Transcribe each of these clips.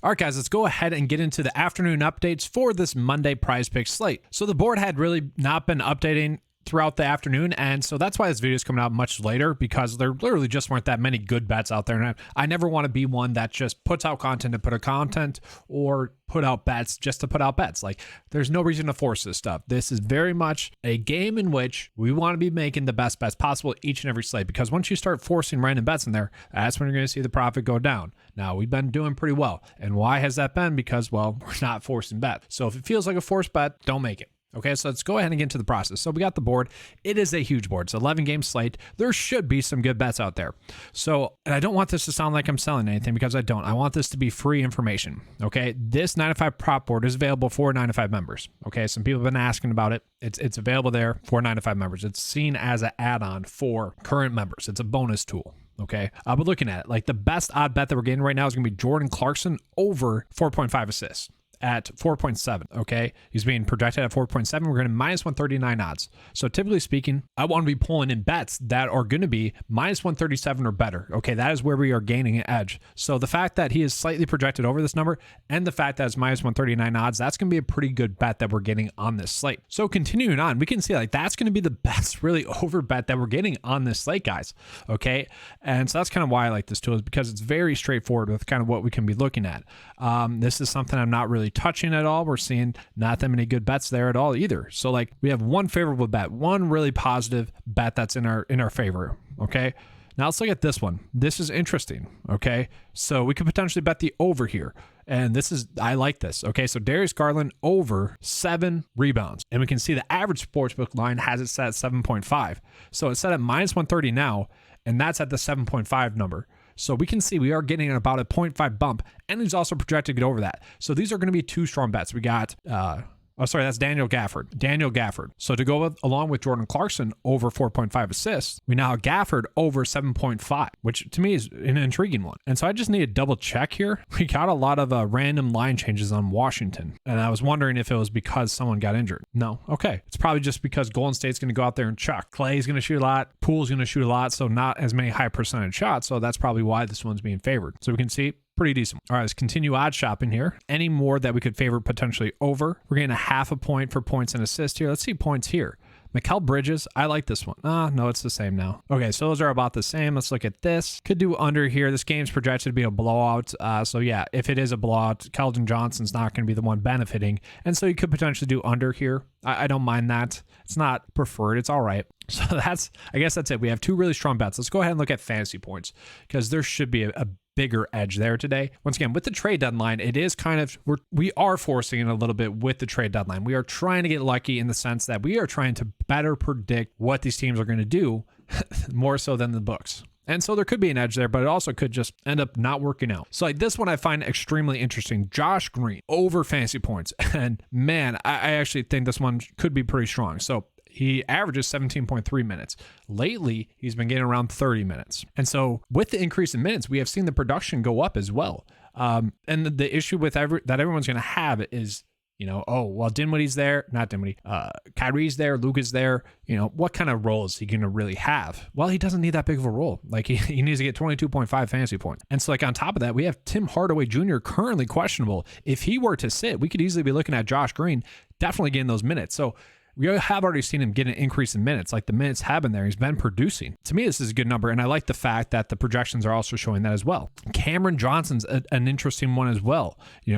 All right, guys, let's go ahead and get into the afternoon updates for this Monday PrizePicks slate. So the board had really not been updating throughout the afternoon, and so that's why this video is coming out much later, because there literally just weren't that many good bets out there, and I never want to be one that just puts out content to put out content or put out bets just to put out bets. Like, there's no reason to force this stuff. This is very much a game in which we want to be making the best bets possible each and every slate, because once you start forcing random bets in there, that's when you're going to see the profit go down. Now, we've been doing pretty well, and why has that been? Because, well, we're not forcing bets. So if it feels like a forced bet, don't make it. Okay, so let's go ahead and get into the process. So we got the board. It is a huge board. It's an 11-game slate. There should be some good bets out there. So, and I don't want this to sound like I'm selling anything, because I don't. I want this to be free information. Okay, this 9 to 5 prop board is available for 9 to 5 members. Okay, some people have been asking about it. It's available there for 9 to 5 members. It's seen as an add-on for current members. It's a bonus tool. Okay, but looking at it, like the best odd bet that we're getting right now is going to be Jordan Clarkson over 4.5 assists at 4.7. Okay, he's being projected at 4.7. We're going to minus 139 odds. So typically speaking, I want to be pulling in bets that are going to be minus 137 or better. Okay, that is where we are gaining an edge. So the fact that he is slightly projected over this number, and the fact that it's minus 139 odds, that's going to be a pretty good bet that we're getting on this slate. So continuing on, we can see like that's going to be the best really over bet that we're getting on this slate, guys. Okay, and so that's kind of why I like this tool, is because it's very straightforward with kind of what we can be looking at. This is something I'm not really touching at all. We're seeing not that many good bets there at all either. So like we have one favorable bet, one really positive bet that's in our favor. Okay, now let's look at this one. This is interesting. Okay, so we could potentially bet the over here, and this is, I like this. Okay, so Darius Garland over 7 rebounds, and we can see the average sportsbook line has it set at 7.5. So it's set at minus 130 now, and that's at the 7.5 number. So we can see we are getting about a 0.5 bump, and he's also projected to get over that. So these are going to be two strong bets. We got, that's Daniel Gafford. So to go along with Jordan Clarkson over 4.5 assists, we now have Gafford over 7.5, which to me is an intriguing one. And so I just need to double check here. We got a lot of random line changes on Washington, and I was wondering if it was because someone got injured. No. Okay. It's probably just because Golden State's going to go out there and chuck. Clay's going to shoot a lot. Poole's going to shoot a lot, so not as many high percentage shots. So that's probably why this one's being favored. So we can see pretty decent. All right, let's continue odd shopping here. Any more that we could favor potentially over? We're getting a half a point for points and assists here. Let's see points here. Mikal Bridges, I like this one. No, it's the same now. Okay, so those are about the same. Let's look at this. Could do under here. This game's projected to be a blowout. So yeah, if it is a blowout, Keldon Johnson's not going to be the one benefiting. And so you could potentially do under here. I don't mind that. It's not preferred. It's all right. So I guess that's it. We have two really strong bets. Let's go ahead and look at fantasy points, because there should be a bigger edge there today. Once again, with the trade deadline, it is kind of, we are forcing it a little bit with the trade deadline. We are trying to get lucky in the sense that we are trying to better predict what these teams are going to do more so than the books. And so there could be an edge there, but it also could just end up not working out. So like this one I find extremely interesting. Josh Green over fantasy points. And man, I actually think this one could be pretty strong. So he averages 17.3 minutes. Lately, he's been getting around 30 minutes. And so with the increase in minutes, we have seen the production go up as well. And the issue with that everyone's going to have is, Dinwiddie's there, not Dinwiddie, Kyrie's there, Luka's there, what kind of role is he going to really have? Well, he doesn't need that big of a role. Like he needs to get 22.5 fantasy points. And so like on top of that, we have Tim Hardaway Jr. currently questionable. If he were to sit, we could easily be looking at Josh Green definitely getting those minutes. So we have already seen him get an increase in minutes. Like the minutes have been there. He's been producing. To me, this is a good number. And I like the fact that the projections are also showing that as well. Cameron Johnson's an interesting one as well.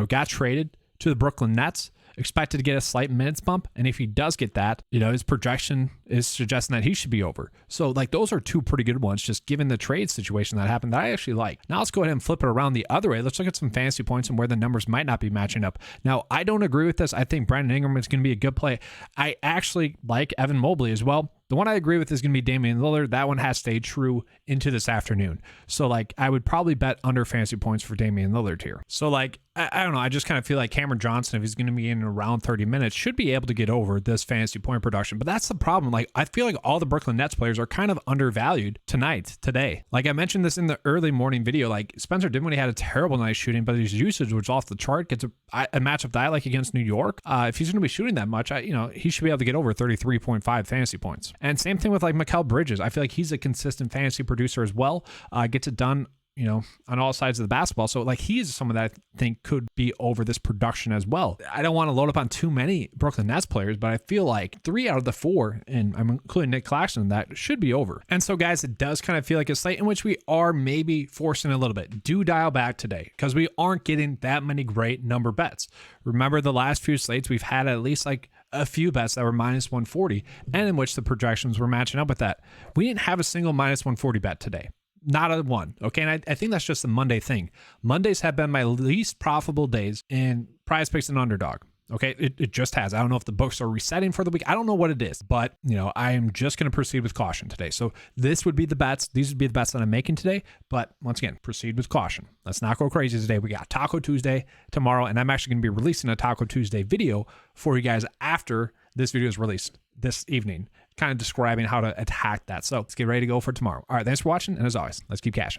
Got traded to the Brooklyn Nets. Expected to get a slight minutes bump. And if he does get that, his projection is suggesting that he should be over. So like those are two pretty good ones, just given the trade situation that happened that I actually like. Now let's go ahead and flip it around the other way. Let's look at some fantasy points and where the numbers might not be matching up. Now, I don't agree with this. I think Brandon Ingram is going to be a good play. I actually like Evan Mobley as well. The one I agree with is going to be Damian Lillard. That one has stayed true into this afternoon. So like I would probably bet under fantasy points for Damian Lillard here. So like, I don't know. I just kind of feel like Cameron Johnson, if he's going to be in around 30 minutes, should be able to get over this fantasy point production. But that's the problem. Like I feel like all the Brooklyn Nets players are kind of undervalued today. Like I mentioned this in the early morning video, like Spencer Dinwiddie had a terrible night shooting, but his usage was off the chart. Gets a matchup that I like against New York. If he's going to be shooting that much, he should be able to get over 33.5 fantasy points. And same thing with like Mikal Bridges. I feel like he's a consistent fantasy producer as well. Gets it done on all sides of the basketball. So like he's someone that I think could be over this production as well. I don't want to load up on too many Brooklyn Nets players, but I feel like 3 out of the 4, and I'm including Nick Claxton, that should be over. And so guys, it does kind of feel like a slate in which we are maybe forcing a little bit. Do dial back today because we aren't getting that many great number bets. Remember the last few slates, we've had at least like a few bets that were minus 140 and in which the projections were matching up with that. We didn't have a single minus 140 bet today. Not a one. Okay. And I think that's just a Monday thing. Mondays have been my least profitable days in PrizePicks and Underdog. Okay. It just has. I don't know if the books are resetting for the week. I don't know what it is, but I am just going to proceed with caution today. So this would be the bets. These would be the bets that I'm making today. But once again, proceed with caution. Let's not go crazy today. We got Taco Tuesday tomorrow, and I'm actually going to be releasing a Taco Tuesday video for you guys after this video is released this evening, kind of describing how to attack that. So let's get ready to go for tomorrow. All right. Thanks for watching. And as always, let's keep cashing.